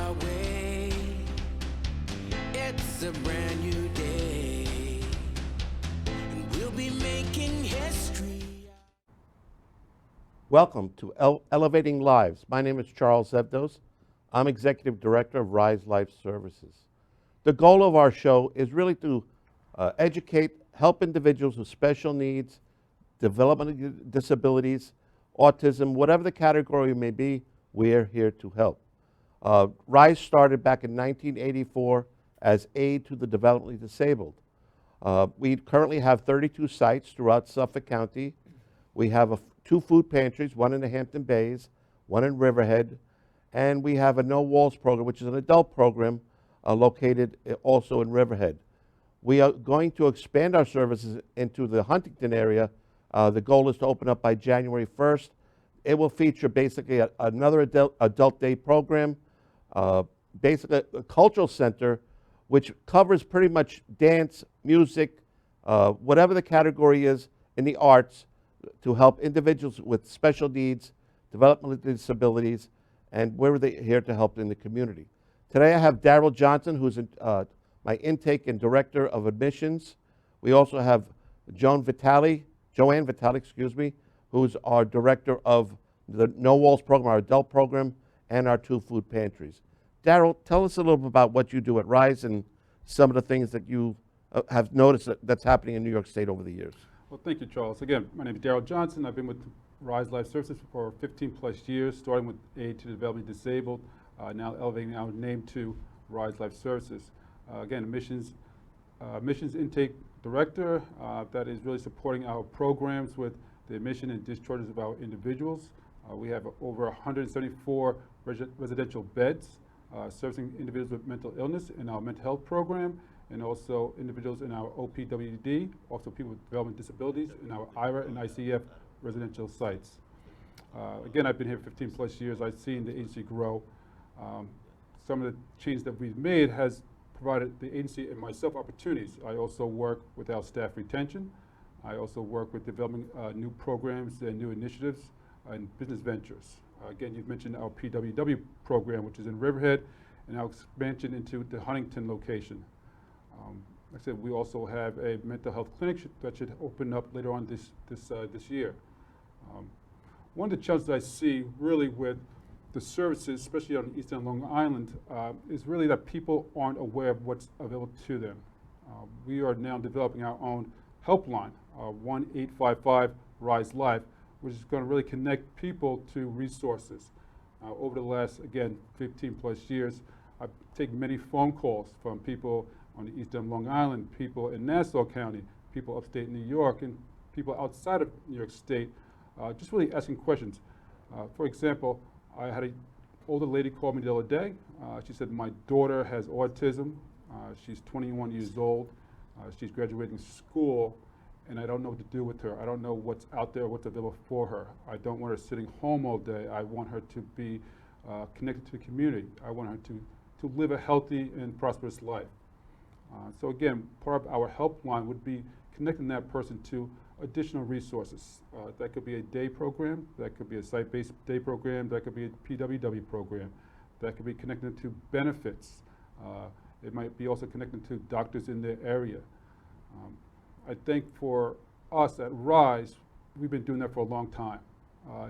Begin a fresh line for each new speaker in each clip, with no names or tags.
our way. It's a brand new day, and we'll be making history.
Welcome to Elevating Lives. My name is Charles Evdos. I'm Executive Director of Rise Life Services. The goal of our show is really to educate, help individuals with special needs, developmental disabilities, autism, whatever the category may be, we're here to help. Rise started back in 1984 as aid to the developmentally disabled. We currently have 32 sites throughout Suffolk County. We have two food pantries, one in the Hampton Bays, one in Riverhead, and we have a No Walls program, which is an adult program located also in Riverhead. We are going to expand our services into the Huntington area. The goal is to open up by January 1st. It will feature basically another adult day program, basically a cultural center, which covers pretty much dance, music, whatever the category is in the arts, to help individuals with special needs, developmental disabilities, and we're here to help in the community. Today I have Darryl Johnson, who's my intake and director of admissions. We also have JoAnn Vitale, who's our director of the No Walls program, our adult program, and our two food pantries. Darryl, tell us a little bit about what you do at Rise and some of the things that you have noticed that's happening in New York State over the years.
Well, thank you, Charles. Again, my name is Darryl Johnson. I've been with Rise Life Services for 15 plus years, starting with aid to the developmentally disabled, now elevating our name to Rise Life Services. Again, admissions intake director that is really supporting our programs with the admission and discharges of our individuals. We have over 174 residential beds servicing individuals with mental illness in our mental health program, and also individuals in our OPWD, also people with development disabilities in our IRA and ICF residential sites. Again, I've been here 15 plus years. I've seen the agency grow. Some of the changes that we've made has provided the agency and myself opportunities. I also work with our staff retention. I also work with developing new programs and new initiatives and business ventures. Again, you've mentioned our PWW program, which is in Riverhead, and our expansion into the Huntington location. Like I said, we also have a mental health clinic that should open up later on this year. One of the challenges I see really with the services, especially on the East End Long Island, is really that people aren't aware of what's available to them. We are now developing our own helpline, 1-855-RISE-LIFE, which is going to really connect people to resources. Over the last, again, 15 plus years, I've taken many phone calls from people on the East End Long Island, people in Nassau County, people upstate New York, and people outside of New York State, just really asking questions. For example, I had an older lady call me the other day. She said, my daughter has autism. She's 21 years old. She's graduating school, and I don't know what to do with her. I don't know what's out there, what's available for her. I don't want her sitting home all day. I want her to be connected to the community. I want her to live a healthy and prosperous life. So again, part of our helpline would be connecting that person to additional resources. That could be a day program, that could be a site-based day program, that could be a PWW program, that could be connected to benefits. It might be also connected to doctors in their area. I think for us at Rise, we've been doing that for a long time.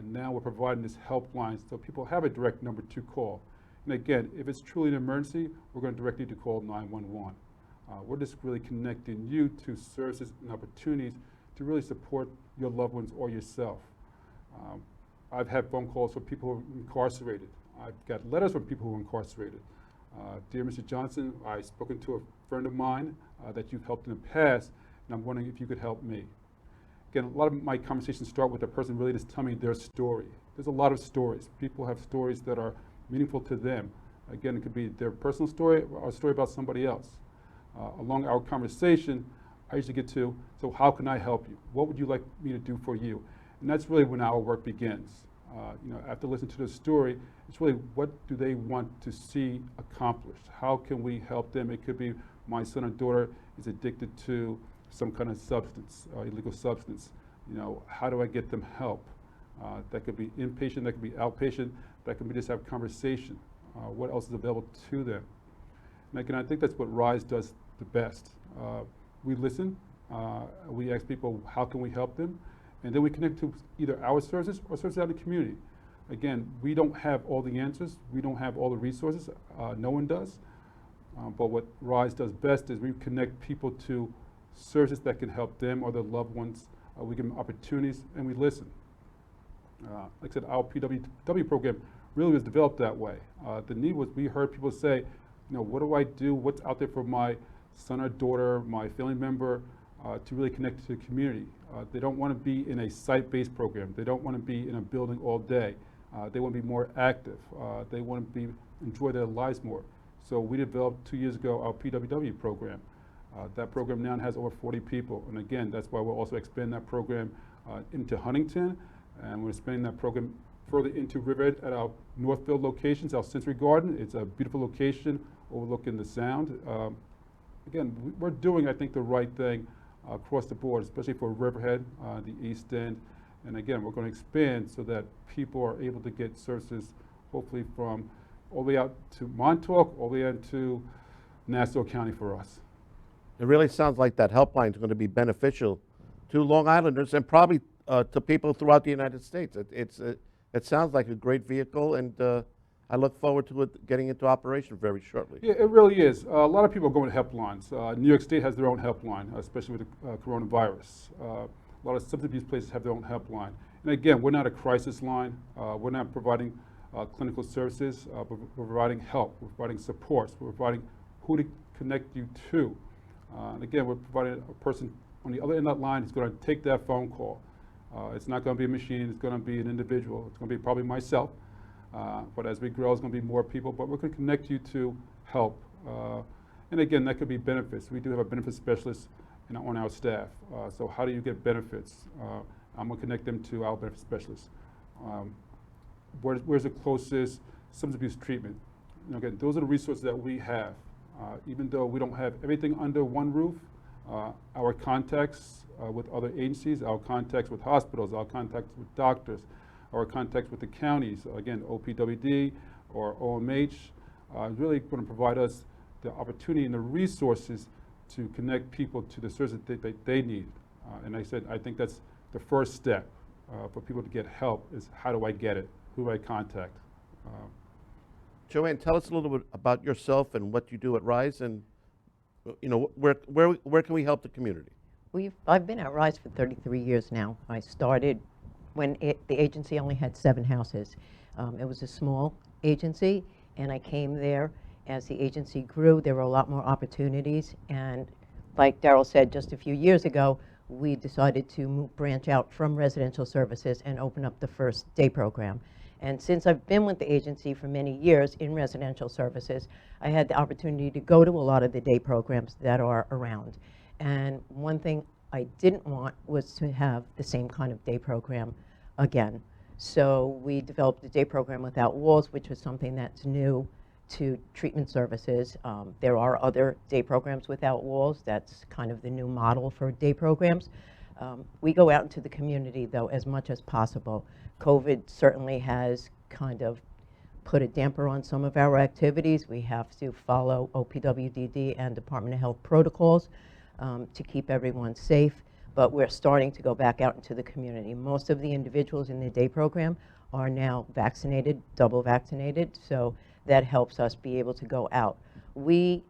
Now we're providing this helpline so people have a direct number to call. And again, if it's truly an emergency, we're going to direct you to call 911. We're just really connecting you to services and opportunities to really support your loved ones or yourself. I've had phone calls from people who are incarcerated. I've got letters from people who are incarcerated. Dear Mr. Johnson, I've spoken to a friend of mine that you've helped in the past, and I'm wondering if you could help me. Again, a lot of my conversations start with a person really just telling me their story. There's a lot of stories. People have stories that are meaningful to them. Again, it could be their personal story or a story about somebody else. Along our conversation, I usually get to, so how can I help you? What would you like me to do for you? And that's really when our work begins. After listening to the story, it's really what do they want to see accomplished? How can we help them? It could be my son or daughter is addicted to some kind of substance, illegal substance. How do I get them help? That could be inpatient, that could be outpatient, that could be just have conversation. what else is available to them. And again, I think that's what RISE does the best. We listen, we ask people how can we help them, and then we connect to either our services or services out in the community. Again, we don't have all the answers, we don't have all the resources, no one does, but what RISE does best is we connect people to services that can help them or their loved ones. We give them opportunities and we listen. Like I said, our PWW program really was developed that way. The need was, we heard people say, what do I do? What's out there for my son or daughter, my family member, to really connect to the community? They don't want to be in a site-based program. They don't want to be in a building all day. They want to be more active. They want to enjoy their lives more. So we developed 2 years ago our PWW program. That program now has over 40 people. And again, that's why we're also expanding that program into Huntington. And we're expanding that program further into Riverhead at our Northfield locations, our Sensory Garden. It's a beautiful location overlooking the Sound. Again, we're doing, I think, the right thing across the board, especially for Riverhead, the East End. And again, we're going to expand so that people are able to get services, hopefully from all the way out to Montauk, all the way out to Nassau County for us.
It really sounds like that helpline is going to be beneficial to Long Islanders and probably to people throughout the United States. It sounds like a great vehicle, and I look forward to it getting into operation very shortly.
Yeah, it really is. A lot of people are going to helplines. New York State has their own helpline, especially with the coronavirus. A lot of substance abuse places have their own helpline. And again, we're not a crisis line. We're not providing clinical services. But we're providing help. We're providing supports. We're providing who to connect you to. And again, we're providing a person on the other end of that line who's going to take that phone call. It's not going to be a machine. It's going to be an individual. It's going to be probably myself. But as we grow, it's going to be more people. But we're going to connect you to help. And again, that could be benefits. We do have a benefits specialist on our staff. So how do you get benefits? I'm going to connect them to our benefits specialist. Where's the closest substance abuse treatment? Again, those are the resources that we have. Even though we don't have everything under one roof, our contacts with other agencies, our contacts with hospitals, our contacts with doctors, our contacts with the counties, again, OPWD or OMH, really going to provide us the opportunity and the resources to connect people to the services that they need. And I said, I think that's the first step for people to get help is how do I get it? Who do I contact?
JoAnn, tell us a little bit about yourself and what you do at RISE, and where can we help the community?
I've been at RISE for 33 years now. I started when the agency only had 7 houses. It was a small agency, and I came there. As the agency grew, there were a lot more opportunities, and like Darryl said, just a few years ago, we decided to branch out from residential services and open up the first day program. And since I've been with the agency for many years in residential services, I had the opportunity to go to a lot of the day programs that are around. And one thing I didn't want was to have the same kind of day program again. So we developed a day program without walls, which was something that's new to treatment services. There are other day programs without walls. That's kind of the new model for day programs. We go out into the community, though, as much as possible. COVID certainly has kind of put a damper on some of our activities. We have to follow OPWDD and Department of Health protocols to keep everyone safe, but we're starting to go back out into the community. Most of the individuals in the day program are now vaccinated, double vaccinated, so that helps us be able to go out. We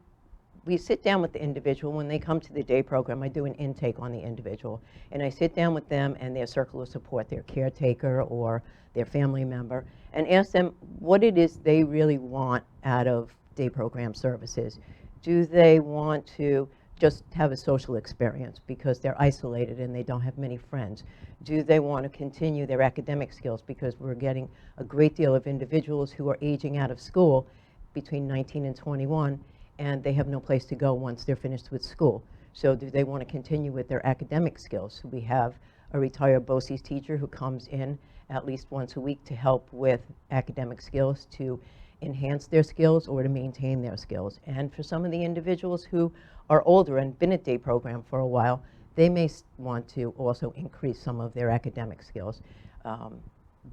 sit down with the individual. When they come to the day program, I do an intake on the individual, and I sit down with them and their circle of support, their caretaker or their family member, and ask them what it is they really want out of day program services. Do they want to just have a social experience because they're isolated and they don't have many friends? Do they want to continue their academic skills because we're getting a great deal of individuals who are aging out of school between 19 and 21, and they have no place to go once they're finished with school? So do they want to continue with their academic skills? We have a retired BOCES teacher who comes in at least once a week to help with academic skills, to enhance their skills or to maintain their skills. And for some of the individuals who are older and been at day program for a while, they may want to also increase some of their academic skills.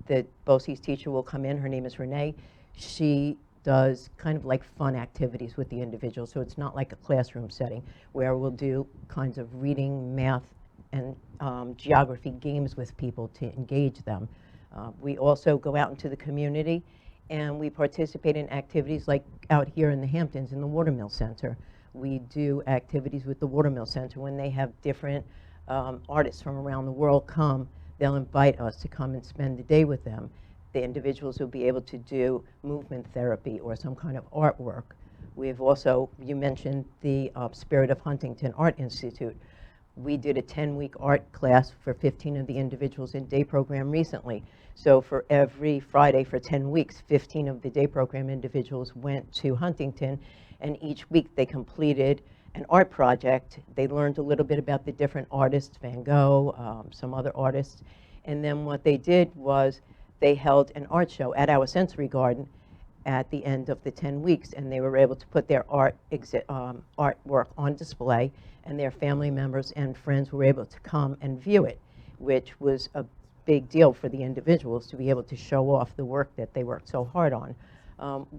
The BOCES teacher will come in, her name is Renee. She does kind of like fun activities with the individuals. So it's not like a classroom setting where we'll do kinds of reading, math, and geography games with people to engage them. We also go out into the community and we participate in activities like out here in the Hamptons in the Watermill Center. We do activities with the Watermill Center when they have different artists from around the world come. They'll invite us to come and spend the day with them. The individuals will be able to do movement therapy or some kind of artwork. We've also, you mentioned the Spirit of Huntington Art Institute. We did a 10-week art class for 15 of the individuals in day program recently. So for every Friday for 10 weeks, 15 of the day program individuals went to Huntington, and each week they completed an art project. They learned a little bit about the different artists, Van Gogh, some other artists, and then what they did was they held an art show at our sensory garden at the end of the 10 weeks, and they were able to put their artwork on display, and their family members and friends were able to come and view it, which was a big deal for the individuals to be able to show off the work that they worked so hard on.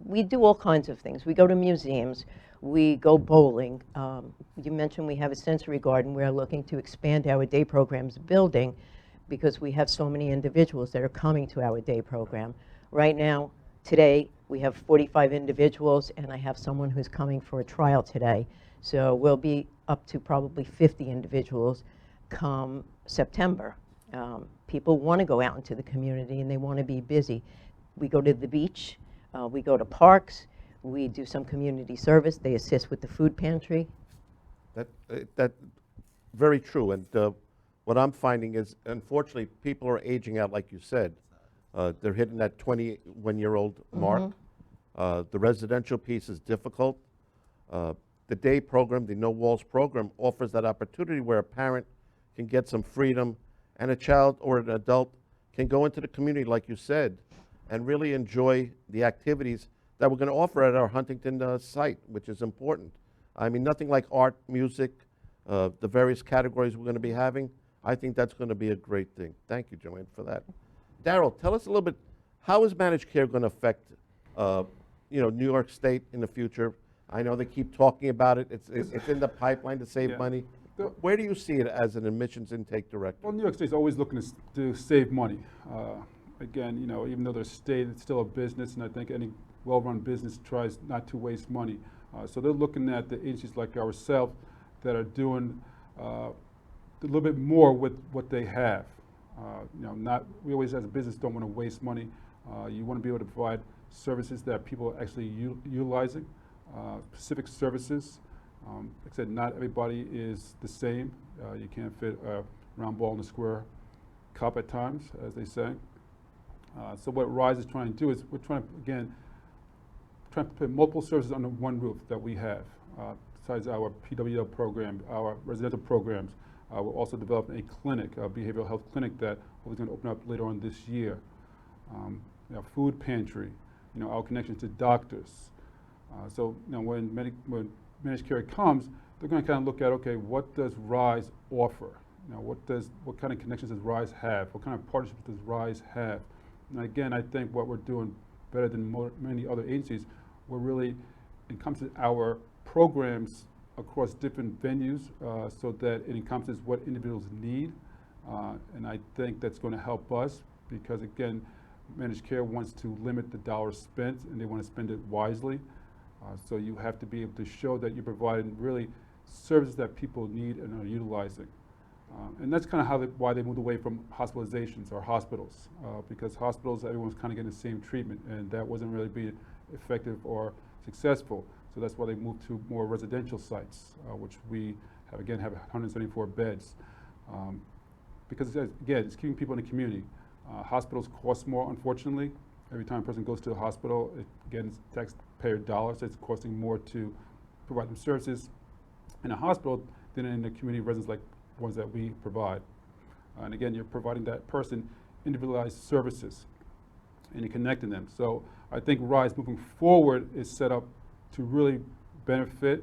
We do all kinds of things. We go to museums, we go bowling. You mentioned we have a sensory garden. We're looking to expand our day programs building because we have so many individuals that are coming to our day program. Right now, today, we have 45 individuals, and I have someone who's coming for a trial today. So we'll be up to probably 50 individuals come September. People want to go out into the community, and they want to be busy. We go to the beach, we go to parks, we do some community service. They assist with the food pantry.
That very true. And what I'm finding is, unfortunately, people are aging out, like you said. They're hitting that 21-year-old mark. The residential piece is difficult. The day program, the No Walls program, offers that opportunity where a parent can get some freedom and a child or an adult can go into the community, like you said, and really enjoy the activities that we're going to offer at our Huntington site, which is important. I mean, nothing like art, music, the various categories we're going to be having. I think that's going to be a great thing. Thank you, JoAnn, for that. Darryl, tell us a little bit, how is managed care going to affect New York State in the future? I know they keep talking about it. It's in the pipeline to save money. Where do you see it as an admissions intake director?
Well, New York State's always looking to save money. Again, even though they're state, it's still a business, and I think any well-run business tries not to waste money. So they're looking at the agencies like ourselves that are doing a little bit more with what they have. We always as a business don't want to waste money. You want to be able to provide services that people are actually utilizing, specific services. Like I said, not everybody is the same. You can't fit a round ball in a square cup at times, as they say. So what RISE is trying to do is we're trying to put multiple services under one roof that we have. Besides our PWL program, our residential programs, we're also developing a clinic, a behavioral health clinic that we're going to open up later on this year. Food Pantry, our connection to doctors. So when managed care comes, they're going to kind of look at, okay, what does RISE offer? What kind of connections does RISE have? What kind of partnerships does RISE have? And again, I think what we're doing better than many other agencies, we're really encompassing our programs across different venues so that it encompasses what individuals need. And I think that's going to help us because, again, managed care wants to limit the dollars spent and they want to spend it wisely. So you have to be able to show that you're providing really services that people need and are utilizing. And that's kind of why they moved away from hospitalizations or hospitals, because hospitals, everyone's kind of getting the same treatment, and that wasn't really being effective or successful. So that's why they moved to more residential sites, which we have 174 beds. Because again, it's keeping people in the community. Hospitals cost more, unfortunately. Every time a person goes to a hospital, again, it's taxpayer dollars, so it's costing more to provide them services in a hospital than in the community residents like ones that we provide. And again, you're providing that person individualized services and you're connecting them. So I think RISE moving forward is set up to really benefit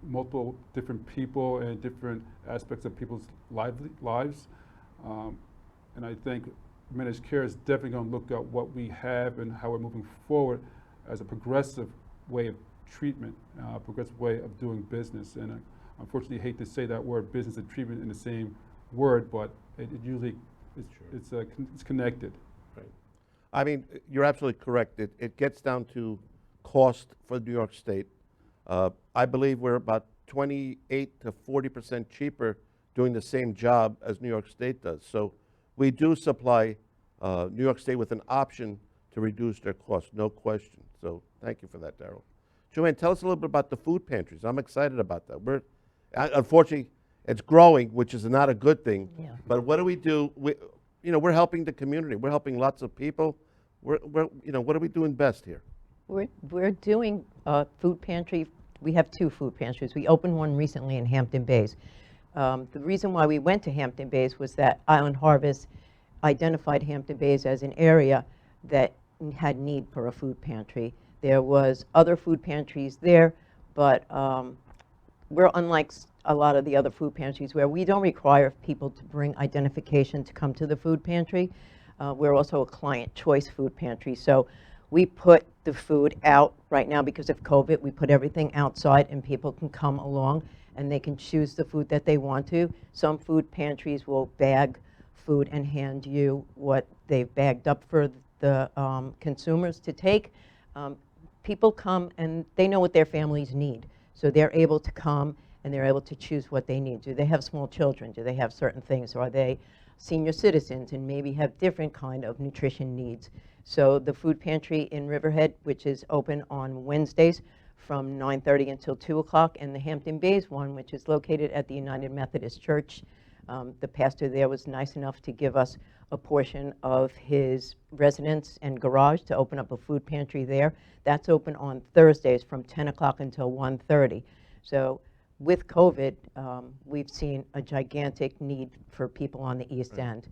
multiple different people and different aspects of people's lives. And I think managed care is definitely going to look at what we have and how we're moving forward as a progressive way of treatment, progressive way of doing business. And I unfortunately hate to say that word, business and treatment, in the same word, but it usually it's connected.
Right. I mean, you're absolutely correct. It gets down to cost for New York State. I believe we're about 28 to 40% cheaper doing the same job as New York State does. So we do supply New York State with an option to reduce their costs, no question. So thank you for that, Darryl. JoAnn, tell us a little bit about the food pantries. I'm excited about that. Unfortunately, it's growing, which is not a good thing.
Yeah.
But what do we do? We're helping the community. We're helping lots of people. What are we doing best here?
We're doing food pantry. We have 2 food pantries. We opened one recently in Hampton Bays. The reason why we went to Hampton Bays was that Island Harvest identified Hampton Bays as an area that had need for a food pantry. There was other food pantries there, but we're unlike a lot of the other food pantries where we don't require people to bring identification to come to the food pantry. We're also a client choice food pantry, so we put the food out right now because of COVID. We put everything outside and people can come along and they can choose the food that they want to. Some food pantries will bag food and hand you what they've bagged up for the consumers to take. People come and they know what their families need. So they're able to come and they're able to choose what they need. Do they have small children? Do they have certain things? Or are they senior citizens and maybe have different kind of nutrition needs? So the food pantry in Riverhead, which is open on Wednesdays from 9:30 until 2 o'clock, and the Hampton Bays one, which is located at the United Methodist Church. The pastor there was nice enough to give us a portion of his residence and garage to open up a food pantry there. That's open on Thursdays from 10 o'clock until 1:30. So with COVID, we've seen a gigantic need for people on the East End.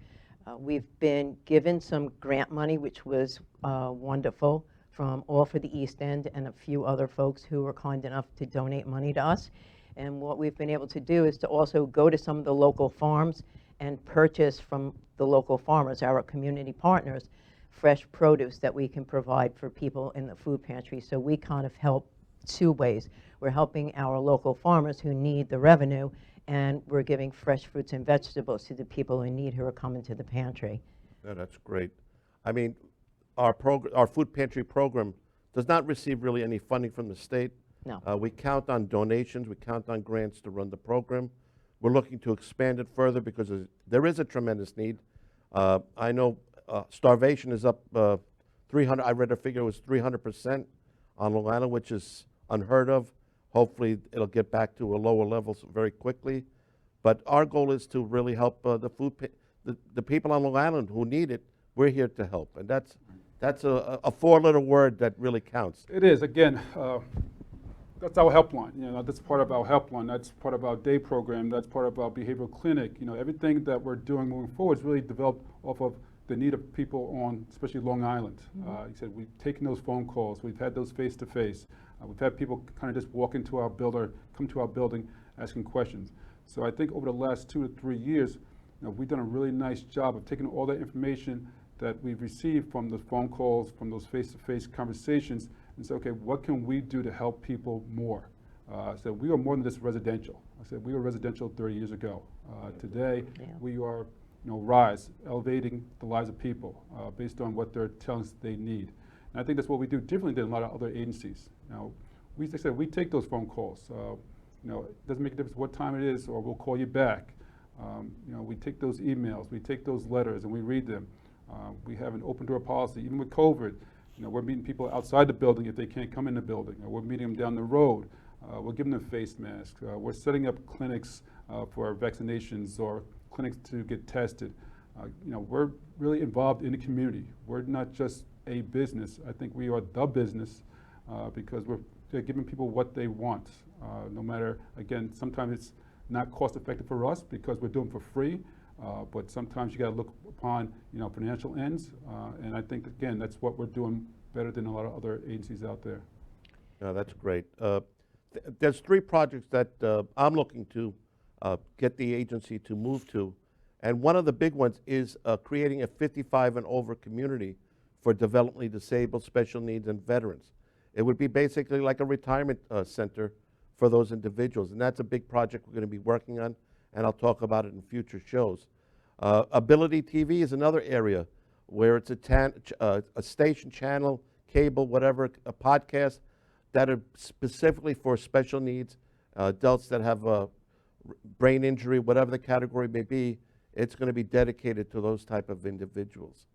We've been given some grant money, which was wonderful, from All for the East End and a few other folks who were kind enough to donate money to us. And what we've been able to do is to also go to some of the local farms and purchase from the local farmers, our community partners, fresh produce that we can provide for people in the food pantry. So we kind of help 2 ways. We're helping our local farmers who need the revenue, and we're giving fresh fruits and vegetables to the people in need who are coming to the pantry.
Yeah, that's great. I mean, our food pantry program does not receive really any funding from the state.
No.
We count on donations, we count on grants to run the program. We're looking to expand it further because there is a tremendous need. I know starvation is up 300, I read a figure it was 300% on Long Island, which is unheard of. Hopefully it'll get back to a lower level very quickly. But our goal is to really help the people on Long Island who need it. We're here to help, and that's a 4-letter word that really counts.
It is, again, that's our helpline. That's part of our helpline. That's part of our day program. That's part of our behavioral clinic. Everything that we're doing moving forward is really developed off of the need of people on, especially Long Island. Like I said, we've taken those phone calls. We've had those face-to-face. We've had people kind of just walk into our building, come to our building, asking questions. So I think over the last 2 to 3 years, we've done a really nice job of taking all that information that we've received from the phone calls, from those face-to-face conversations, and say, okay, what can we do to help people more? So we are more than just residential. I said we were residential 30 years ago. Today, we are, Rise, elevating the lives of people based on what they're telling us they need. And I think that's what we do differently than a lot of other agencies. We take those phone calls. It doesn't make a difference what time it is, or we'll call you back. We take those emails, we take those letters, and we read them. We have an open door policy, even with COVID. We're meeting people outside the building if they can't come in the building. We're meeting them down the road. We're giving them face masks. We're setting up clinics for vaccinations or clinics to get tested. We're really involved in the community. We're not just a business. I think we are the business because we're giving people what they want. No matter, again, sometimes it's not cost effective for us because we're doing it for free. But sometimes you got to look upon, financial ends, and I think again that's what we're doing better than a lot of other agencies out there.
No, that's great. There's 3 projects that I'm looking to get the agency to move to, and one of the big ones is creating a 55 and over community for developmentally disabled, special needs, and veterans. It would be basically like a retirement center for those individuals, and that's a big project we're going to be working on, and I'll talk about it in future shows. Ability TV is another area where it's a station, channel, cable, whatever, a podcast that are specifically for special needs, adults that have brain injury, whatever the category may be. It's going to be dedicated to those type of individuals.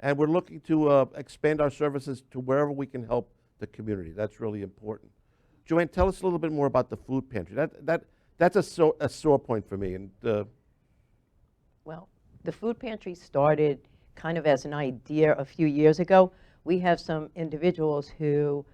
And we're looking to expand our services to wherever we can help the community. That's really important. JoAnn, tell us a little bit more about the food pantry. That's a sore point for me. And
Well, the food pantry started kind of as an idea a few years ago. We have some individuals who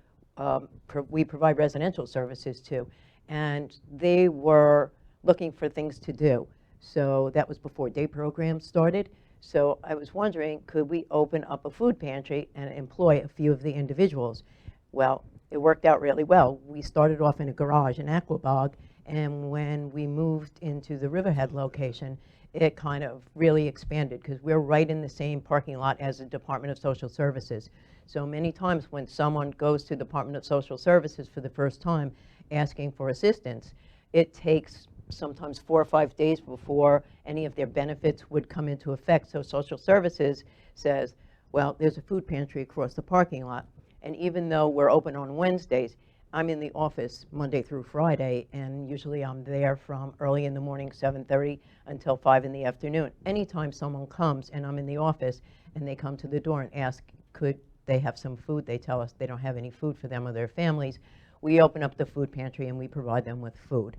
we provide residential services to, and they were looking for things to do. So that was before day programs started. So I was wondering, could we open up a food pantry and employ a few of the individuals? Well, it worked out really well. We started off in a garage in Aquabog, and when we moved into the Riverhead location, it kind of really expanded because we're right in the same parking lot as the Department of Social Services. So many times when someone goes to the Department of Social Services for the first time asking for assistance, it takes sometimes 4 or 5 days before any of their benefits would come into effect. So Social Services says, well, there's a food pantry across the parking lot. And even though we're open on Wednesdays, I'm in the office Monday through Friday, and usually I'm there from early in the morning, 7:30, until 5 in the afternoon. Anytime someone comes and I'm in the office and they come to the door and ask, could they have some food, they tell us they don't have any food for them or their families, we open up the food pantry and we provide them with food.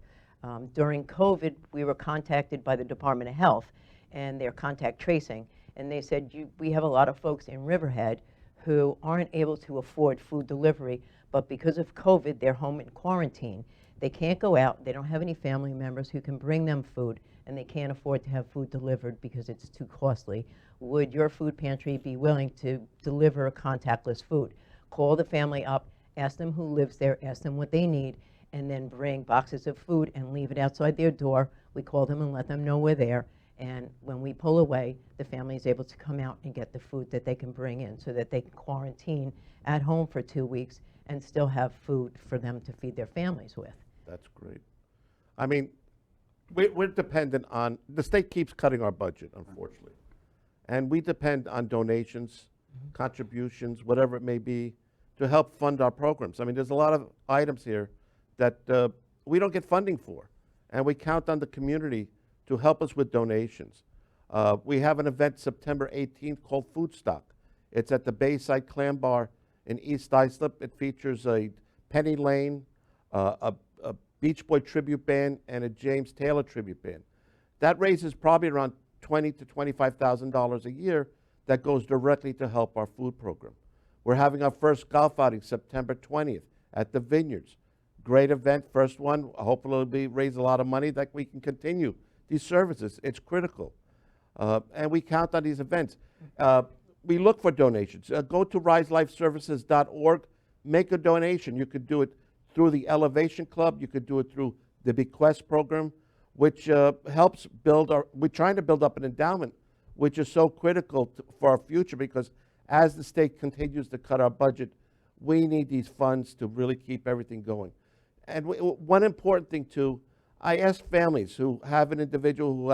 During COVID, we were contacted by the Department of Health and their contact tracing, and they said, we have a lot of folks in Riverhead who aren't able to afford food delivery, but because of COVID, they're home in quarantine. They can't go out, they don't have any family members who can bring them food, and they can't afford to have food delivered because it's too costly. Would your food pantry be willing to deliver contactless food? Call the family up, ask them who lives there, ask them what they need, and then bring boxes of food and leave it outside their door. We call them and let them know we're there. And when we pull away, the family is able to come out and get the food that they can bring in so that they can quarantine at home for 2 weeks and still have food for them to feed their families with.
that's great. I mean, we're dependent on, the state keeps cutting our budget, unfortunately. And we depend on donations, contributions, whatever it may be, to help fund our programs. I mean, there's a lot of items here that we don't get funding for, and we count on the community to help us with donations. We have an event September 18th called Food Stock. It's at the Bayside Clam Bar in East Islip. It features a Penny Lane, a Beach Boy tribute band, and a James Taylor tribute band. That raises probably around $20,000 to $25,000 a year that goes directly to help our food program. We're having our first golf outing September 20th at the Vineyards. Great event, first one. Hopefully it'll raise a lot of money that we can continue these services. It's critical. And we count on these events. We look for donations. Go to riselifeservices.org, make a donation. You could do it through the Elevation Club. You could do it through the Bequest program, which helps build we're trying to build up an endowment, which is so critical for our future, because as the state continues to cut our budget, we need these funds to really keep everything going. And one important thing too, I ask families who have an individual who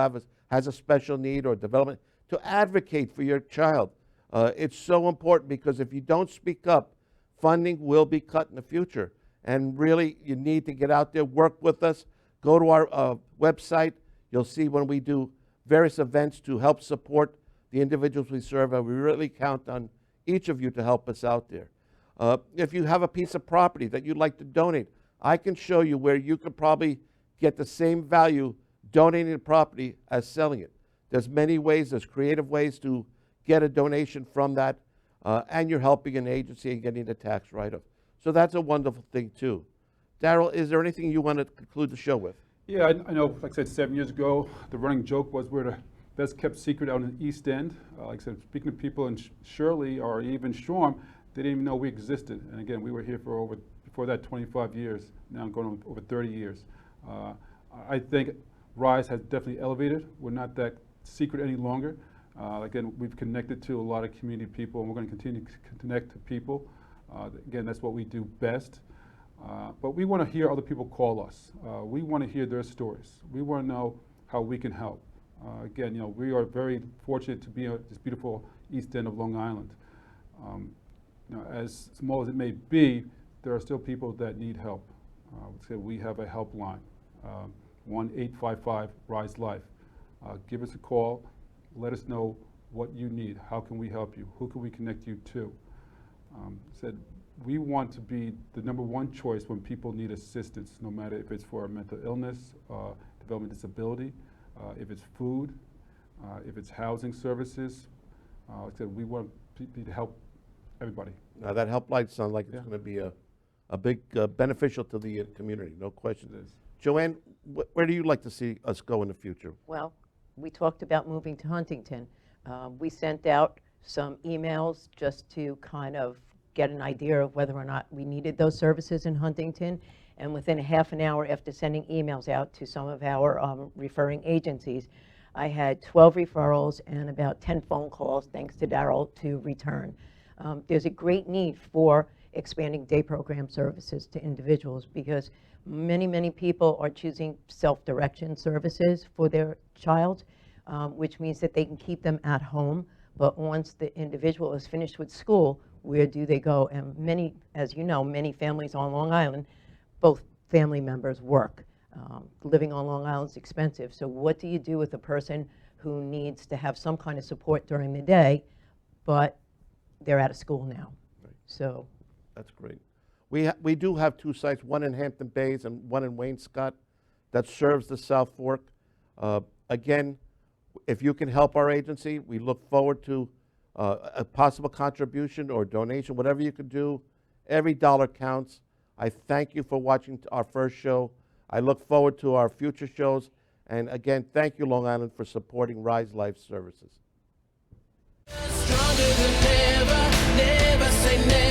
has a special need or development to advocate for your child. It's so important, because if you don't speak up, funding will be cut in the future. And really, you need to get out there, work with us, go to our website. You'll see when we do various events to help support the individuals we serve, and we really count on each of you to help us out there. If you have a piece of property that you'd like to donate, I can show you where you could probably get the same value donating the property as selling it. There's many ways, there's creative ways to get a donation from that, and you're helping an agency and getting the tax write-off. So that's a wonderful thing too. Darryl, is there anything you want to conclude the show with?
Yeah, I know, like I said, 7 years ago, the running joke was we're the best kept secret out in the East End. Like I said, speaking to people in Shirley or even Shoreham, they didn't even know we existed. And again, we were here for before that, 25 years, now going on over 30 years. I think RISE has definitely elevated. We're not that secret any longer. Again, we've connected to a lot of community people, and we're going to continue to connect to people. Again, that's what we do best. But we want to hear other people call us. We want to hear their stories. We want to know how we can help. Again, we are very fortunate to be in this beautiful East End of Long Island. As small as it may be, there are still people that need help. So we have a helpline, 1-855-RISE-LIFE. Give us a call. Let us know what you need. How can we help you? Who can we connect you to? Said we want to be the #1 choice when people need assistance, no matter if it's for a mental illness, developmental disability, if it's food, if it's housing services. Said we want to help everybody.
Now, that helpline sounds like it's going to be a big beneficial to the community, no question.
It is.
JoAnn, where do you like to see us go in the future?
Well, we talked about moving to Huntington. We sent out some emails just to kind of get an idea of whether or not we needed those services in Huntington. And within a half an hour after sending emails out to some of our referring agencies, I had 12 referrals and about 10 phone calls, thanks to Darryl, to return. There's a great need for expanding day program services to individuals because many, many people are choosing self-direction services for their child, which means that they can keep them at home. But once the individual is finished with school, where do they go? And many, as you know, many families on Long Island, both family members work. Living on Long Island is expensive. So what do you do with a person who needs to have some kind of support during the day, but they're out of school now?
Right.
So
That's great. We do have 2 sites, one in Hampton Bays and one in Wainscott, that serves the South Fork. Again, if you can help our agency, we look forward to a possible contribution or donation, whatever you can do. Every dollar counts. I thank you for watching our first show. I look forward to our future shows. And again, thank you, Long Island, for supporting Rise Life Services.
Stronger than ever, never say never.